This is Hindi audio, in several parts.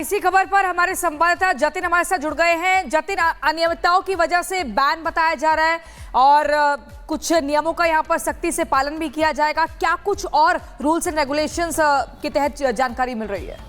इसी खबर पर हमारे संवाददाता जतिन हमारे साथ जुड़ गए हैं। जतिन, अनियमितताओं की वजह से बैन बताया जा रहा है और कुछ नियमों का यहाँ पर सख्ती से पालन भी किया जाएगा। क्या कुछ और रूल्स एंड रेगुलेशंस के तहत जानकारी मिल रही है?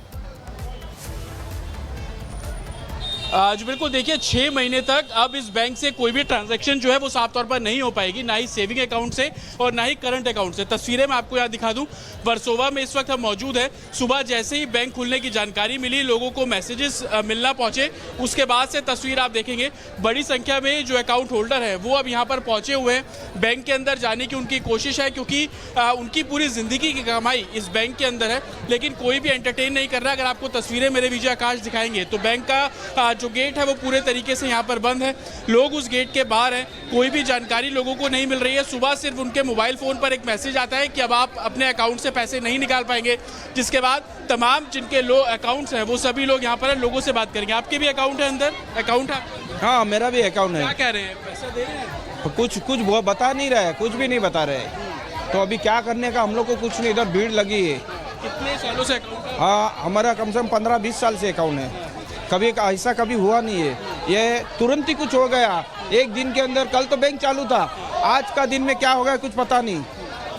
जी बिल्कुल, देखिए 6 महीने तक अब इस बैंक से कोई भी ट्रांजैक्शन जो है वो साफ तौर पर नहीं हो पाएगी, ना ही सेविंग अकाउंट से और ना ही करंट अकाउंट से। तस्वीरें मैं आपको यहाँ दिखा दूं, वर्सोवा में इस वक्त हम मौजूद है। सुबह जैसे ही बैंक खुलने की जानकारी मिली, लोगों को मैसेजेस मिलना पहुंचे, उसके बाद से तस्वीर आप देखेंगे बड़ी संख्या में जो अकाउंट होल्डर है वो अब यहाँ पर पहुंचे हुए हैं। बैंक के अंदर जाने की उनकी कोशिश है क्योंकि उनकी पूरी जिंदगी की कमाई इस बैंक के अंदर है, लेकिन कोई भी एंटरटेन नहीं कर रहा। अगर आपको तस्वीरें मेरे विजय आकाश दिखाएंगे तो बैंक का जो गेट है वो पूरे तरीके से यहाँ पर बंद है। लोग उस गेट के बाहर हैं, कोई भी जानकारी लोगों को नहीं मिल रही है। सुबह सिर्फ उनके मोबाइल फोन पर एक मैसेज आता है कि अब आप अपने अकाउंट से पैसे नहीं निकाल पाएंगे, जिसके बाद तमाम जिनके लो अकाउंट्स हैं वो सभी लोग यहाँ पर लोगों से बात करेंगे। आपके भी अकाउंट है अंदर? अकाउंट है? हाँ, मेरा भी अकाउंट है। क्या कह रहे हैं, पैसा दे रहे हैं? कुछ वो बता नहीं रहा है, कुछ भी नहीं बता रहे। तो अभी क्या करने का, हम लोग को कुछ नहीं, इधर भीड़ लगी है। कितने सालों से अकाउंट है? हाँ, हमारा कम से कम 15-20 साल से अकाउंट है। कभी ऐसा कभी हुआ नहीं है, ये तुरंत ही कुछ हो गया एक दिन के अंदर। कल तो बैंक चालू था, आज का दिन में क्या हो गया कुछ पता नहीं।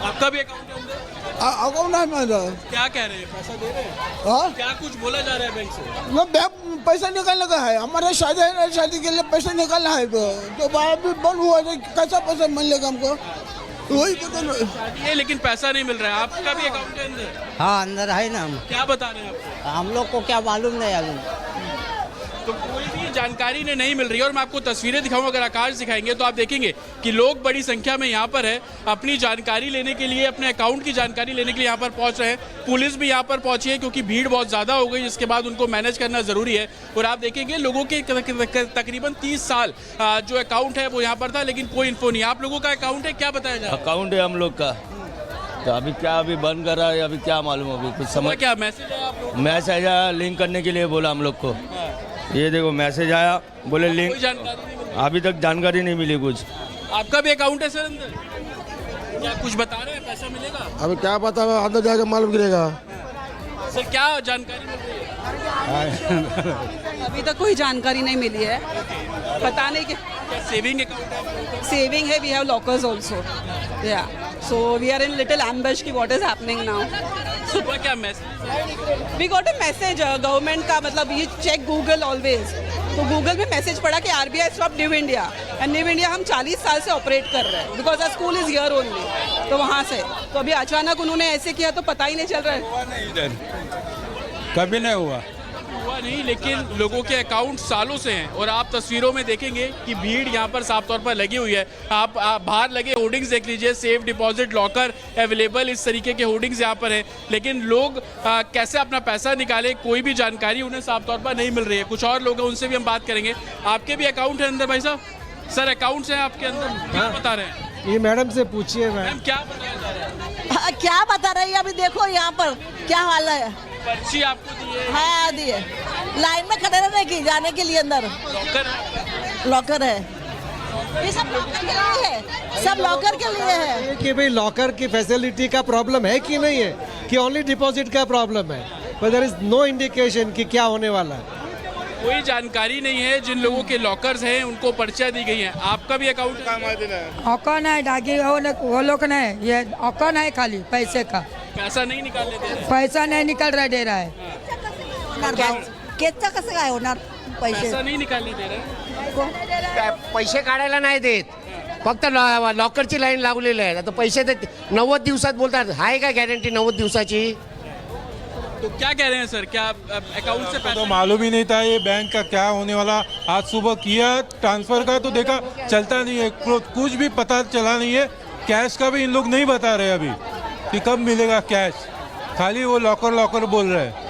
आपका भी अकाउंट है अंदर? अकाउंट है मेरा। क्या कह रहे हैं, पैसा दे रहे हैं? हाँ, क्या कुछ बोला जा रहा है बैंक से? मैं बैंक पैसा निकालने का है, हमारे शादी के लिए पैसा निकालना है। तो बाहर भी बंद हुआ है, कैसा पैसा मिलेगा हमको, वही पता नहीं। शादी है लेकिन पैसा नहीं मिल रहा है। आपका भी अकाउंट है अंदर? हाँ, अंदर है ना। क्या बता रहे हैं आप? हम लोग को क्या मालूम नहीं अभी। तो कोई भी जानकारी नहीं मिल रही है। और मैं आपको तस्वीरें दिखाऊं, अगर आकाश दिखाएंगे तो आप देखेंगे कि लोग बड़ी संख्या में यहाँ पर है, अपनी जानकारी लेने के लिए, अपने अकाउंट की जानकारी लेने के लिए यहाँ पर पहुँच रहे हैं। पुलिस भी यहाँ पर पहुंची है क्योंकि भीड़ बहुत ज़्यादा हो गई, जिसके बाद उनको मैनेज करना ज़रूरी है। और आप देखेंगे लोगों के तकरीबन 30 साल जो अकाउंट है वो यहाँ पर था, लेकिन कोई इन्फो नहीं। आप लोगों का अकाउंट है, क्या बताया जाए? अकाउंट है हम लोग का, तो अभी क्या अभी बंद कर रहा है, अभी क्या मालूम, अभी कुछ समझ। क्या मैसेज आया आप लोगों को? मैसेज आया लिंक करने के लिए, बोला हम लोग को। ये देखो मैसेज आया, बोले लिंक। कोई जानकारी नहीं मिली? अभी तक जानकारी नहीं मिली कुछ। आपका भी अकाउंट है सर अंदर? क्या कुछ बता रहे हैं, पैसा मिलेगा? अभी क्या पता, अंदर जाकर मालूम गिरेगा। सर क्या जानकारी मिल रही है? अभी तक कोई जानकारी नहीं मिली है, पता नहीं कि सेविंग अकाउंट है? सेविंग है, वी हैव लॉकर्स आल्सो, या so we are in little ambush की व्हाट इज हैपनिंग नाउ। सुबह क्या message? We got a message government का, मतलब ये चेक गूगल ऑलवेज। तो गूगल में मैसेज पड़ा कि RBI stop New India, and New India हम 40 साल से ऑपरेट कर रहे हैं because our school is here only. तो वहाँ से तो अभी अचानक उन्होंने ऐसे किया तो पता ही नहीं चल रहा है। इधर कभी नहीं हुआ नहीं, लेकिन लोगों के अकाउंट सालों से हैं और आप तस्वीरों में देखेंगे कि भीड़ यहाँ पर साफ तौर पर लगी हुई है। आप बाहर लगे होर्डिंग्स देख लीजिए, सेफ डिपॉजिट लॉकर अवेलेबल, इस तरीके के होर्डिंग्स यहाँ पर हैं, लेकिन लोग कैसे अपना पैसा निकाले कोई भी जानकारी उन्हें साफ तौर पर नहीं मिल रही है। कुछ और लोग हैं, उनसे भी हम बात करेंगे। आपके भी अकाउंट है अंदर भाई साहब? सर अकाउंट्स हैं आपके अंदर, क्या बता रहे हैं? ये मैडम से पूछिए। मैम क्या बताया जा रहा है? क्या बता रही है, अभी देखो यहाँ पर क्या हाल है। पर्ची आपको दी है? हाँ दिए, लाइन में खड़े रहने की, जाने के लिए अंदर लॉकर है? लॉकर है, ये सब लॉकर के लिए है, सब लॉकर के लिए है। कि भाई लॉकर की फैसिलिटी का प्रॉब्लम है कि नहीं है, कि ओनली डिपॉजिट का प्रॉब्लम है, but there is no indication कि क्या होने वाला है। कोई जानकारी नहीं है। जिन लोगों के लॉकर्स हैं उनको पर्चियां दी गई हैं। आपका भी अकाउंट है? अकाउंट है डागी, वो लोग नहीं, ये अकाउंट है खाली पैसे का। पैसा नहीं निकालने दे रहे? पैसा नहीं निकल रहा, दे रहा है। कसं काय होणार, पैसा नहीं निकालने दे रहे? पैसे काढायला नाही देत, फक्त लॉकरची लाईन लावलेली आहे। आता पैसे 90 दिवसात बोलतात, आहे का गॅरंटी 90 दिवसाची? तो क्या कह रहे हैं सर, क्या अकाउंट से पैसा? तो मालूम ही नहीं था ये बैंक का क्या होने वाला। आज सुबह किया ट्रांसफर का तो देखा चलता नहीं है, कुछ भी पता चला नहीं है। कैश का भी इन लोग नहीं बता रहे अभी कि कब मिलेगा कैश, खाली वो लॉकर बोल रहे हैं।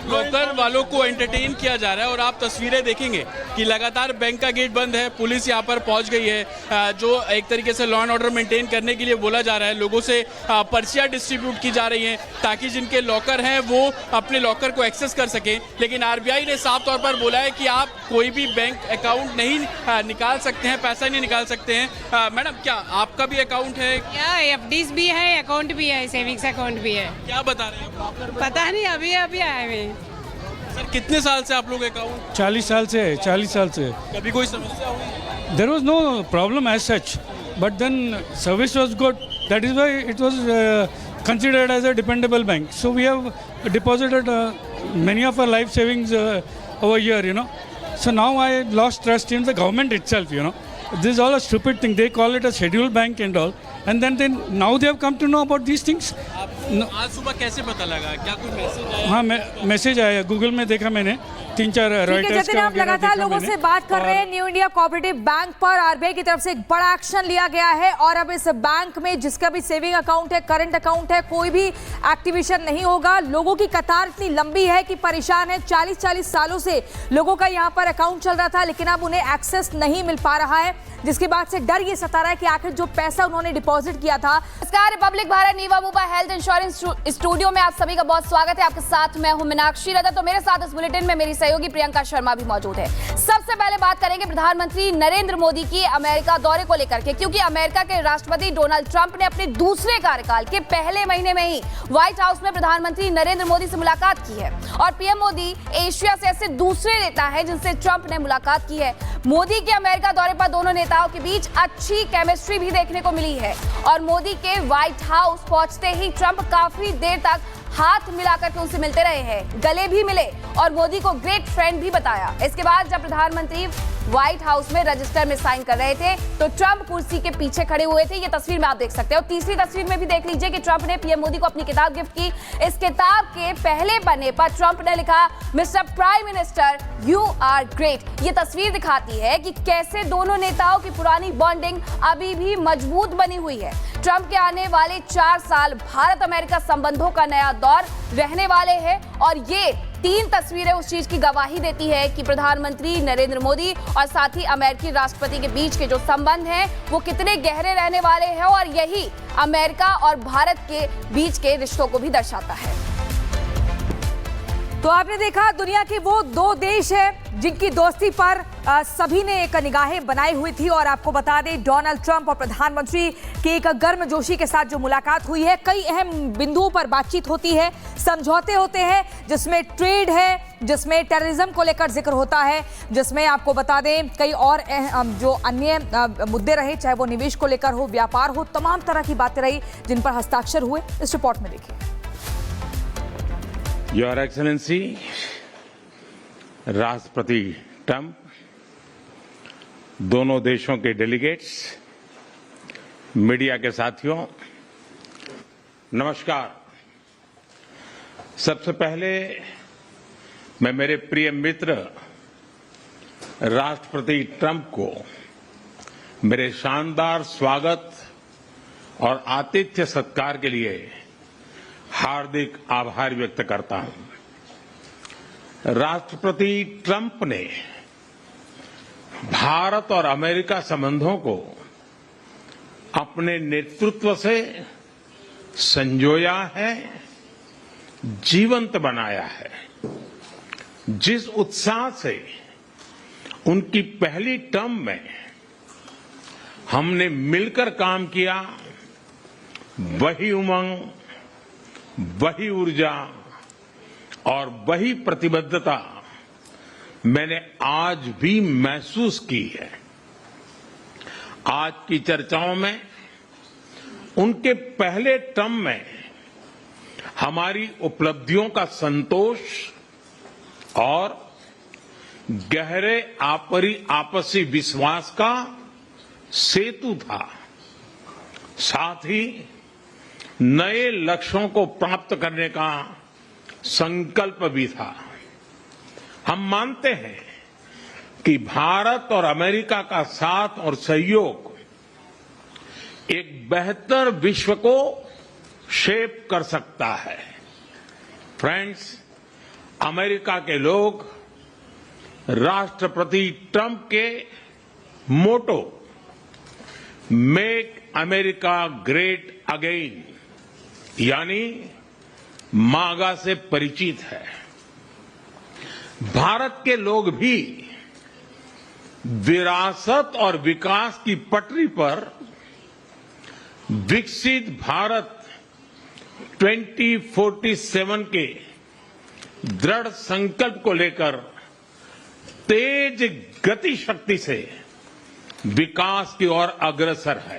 लॉकर वालों को एंटरटेन किया जा रहा है और आप तस्वीरें देखेंगे कि लगातार बैंक का गेट बंद है, पुलिस यहाँ पर पहुँच गई है, जो एक तरीके से लॉ एंड ऑर्डर मेंटेन करने के लिए बोला जा रहा है। लोगों से पर्चियाँ डिस्ट्रीब्यूट की जा रही हैं ताकि जिनके लॉकर हैं वो अपने लॉकर को एक्सेस कर सकें। लेकिन आरबीआई ने साफ तौर पर बोला है कि आप कोई भी बैंक अकाउंट नहीं निकाल सकते हैं, पैसा नहीं निकाल सकते हैं। मैडम क्या आपका भी अकाउंट है? FDs भी है, अकाउंट भी है, सेविंग्स अकाउंट भी है। क्या बता रहे हैं? पता नहीं, अभी आए हुए। सर कितने साल से आप लोग अकाउंट? 40 साल से है, 40 साल से। कभी कोई समस्या हुई? There was no problem as such, but then service was good, that is why it was considered as a dependable bank. So we have deposited many of our life savings over here, you know. So now I lost trust in the government itself, you know. This is all a stupid thing. They call it a scheduled bank and all. And then now they have come to know about these things. आपको आज सुबह कैसे पता लगा? क्या कोई मैसेज आया? हाँ, मैसेज आया, गूगल में देखा मैंने, 3-4 रॉयटर्स जतिन, आप लगातार लोगों से बात कर रहे हैं। न्यू इंडिया कोऑपरेटिव बैंक पर आरबीआई की तरफ से एक बड़ा एक्शन लिया गया है और अब इस बैंक में जिसका भी सेविंग अकाउंट है, करंट अकाउंट है, कोई भी एक्टिवेशन नहीं होगा। लोगों की कतार इतनी लंबी है कि परेशान है। 40-40 सालों से लोगों का यहाँ पर अकाउंट चल रहा था, लेकिन अब उन्हें एक्सेस नहीं मिल पा रहा है, जिसके बाद से डर ये सता रहा है कि आखिर जो पैसा उन्होंने डिपॉजिट किया था। नमस्कार, Republic Bharat Niva Bupa health insurance studio में आप सभी का बहुत स्वागत है। आपके साथ मैं हूं मीनाक्षी रदत, तो मेरे साथ इस बुलेटिन में मेरी सहयोगी प्रियंका शर्मा भी मौजूद है। सबसे पहले बात करेंगे प्रधानमंत्री नरेंद्र मोदी की अमेरिका दौरे को लेकर के, क्योंकि अमेरिका के राष्ट्रपति डोनाल्ड ट्रंप ने अपने दूसरे कार्यकाल के पहले महीने में ही व्हाइट हाउस में प्रधानमंत्री नरेंद्र मोदी से मुलाकात की है और पीएम मोदी एशिया से ऐसे दूसरे नेता हैं जिनसे ट्रंप ने मुलाकात की है। मोदी के अमेरिका दौरे पर दोनों नेताओं के बीच अच्छी केमिस्ट्री भी देखने को मिली है और मोदी के व्हाइट हाउस पहुंचते ही ट्रंप काफी देर तक हाथ मिलाकर के उनसे मिलते रहे हैं, गले भी मिले और मोदी को ग्रेट फ्रेंड भी बताया। इसके बाद जब प्रधानमंत्री व्हाइट हाउस में रजिस्टर में साइन कर रहे थे तो ट्रंप कुर्सी के पीछे खड़े हुए थे। ये तस्वीर में आप देख सकते हो। तीसरी तस्वीर में भी देख लीजिए कि ट्रंप ने पीएम मोदी को अपनी किताब गिफ्ट की। इस किताब के पहले पन्ने पर ट्रंप ने लिखा, mister prime minister you are great. ये तस्वीर दिखाती है कि कैसे दोनों नेताओं की पुरानी बॉन्डिंग अभी भी मजबूत बनी हुई है। ट्रंप के आने वाले 4 साल भारत अमेरिका संबंधों का नया दौर रहने वाले हैं और ये 3 तस्वीरें उस चीज की गवाही देती है कि प्रधानमंत्री नरेंद्र मोदी और साथ ही अमेरिकी राष्ट्रपति के बीच के जो संबंध हैं वो कितने गहरे रहने वाले हैं और यही अमेरिका और भारत के बीच के रिश्तों को भी दर्शाता है। तो आपने देखा, दुनिया के वो 2 देश हैं जिनकी दोस्ती पर सभी ने एक निगाहें बनाई हुई थी और आपको बता दें डोनाल्ड ट्रंप और प्रधानमंत्री की एक गर्मजोशी के साथ जो मुलाकात हुई है, कई अहम बिंदुओं पर बातचीत होती है, समझौते होते हैं जिसमें ट्रेड है, जिसमें टेररिज्म को लेकर जिक्र होता है, जिसमें आपको बता दें कई और जो अन्य मुद्दे रहे, चाहे वो निवेश को लेकर हो, व्यापार हो, तमाम तरह की बातें रही जिन पर हस्ताक्षर हुए। इस रिपोर्ट में देखिए। योर एक्सेलेंसी राष्ट्रपति ट्रंप, दोनों देशों के डेलीगेट्स, मीडिया के साथियों, नमस्कार। सबसे पहले मैं मेरे प्रिय मित्र राष्ट्रपति ट्रंप को मेरे शानदार स्वागत और आतिथ्य सत्कार के लिए हार्दिक आभार व्यक्त करता हूं। राष्ट्रपति ट्रंप ने भारत और अमेरिका संबंधों को अपने नेतृत्व से संजोया है, जीवंत बनाया है। जिस उत्साह से उनकी पहली टर्म में हमने मिलकर काम किया, वही उमंग, वही ऊर्जा और वही प्रतिबद्धता मैंने आज भी महसूस की है। आज की चर्चाओं में उनके पहले टर्म में हमारी उपलब्धियों का संतोष और गहरे आपसी विश्वास का सेतु था। साथ ही नए लक्ष्यों को प्राप्त करने का संकल्प भी था। हम मानते हैं कि भारत और अमेरिका का साथ और सहयोग एक बेहतर विश्व को शेप कर सकता है। फ्रेंड्स, अमेरिका के लोग राष्ट्रपति ट्रंप के मोटो मेक अमेरिका ग्रेट अगेन यानी मागा से परिचित है। भारत के लोग भी विरासत और विकास की पटरी पर विकसित भारत 2047 के दृढ़ संकल्प को लेकर तेज गति शक्ति से विकास की ओर अग्रसर है।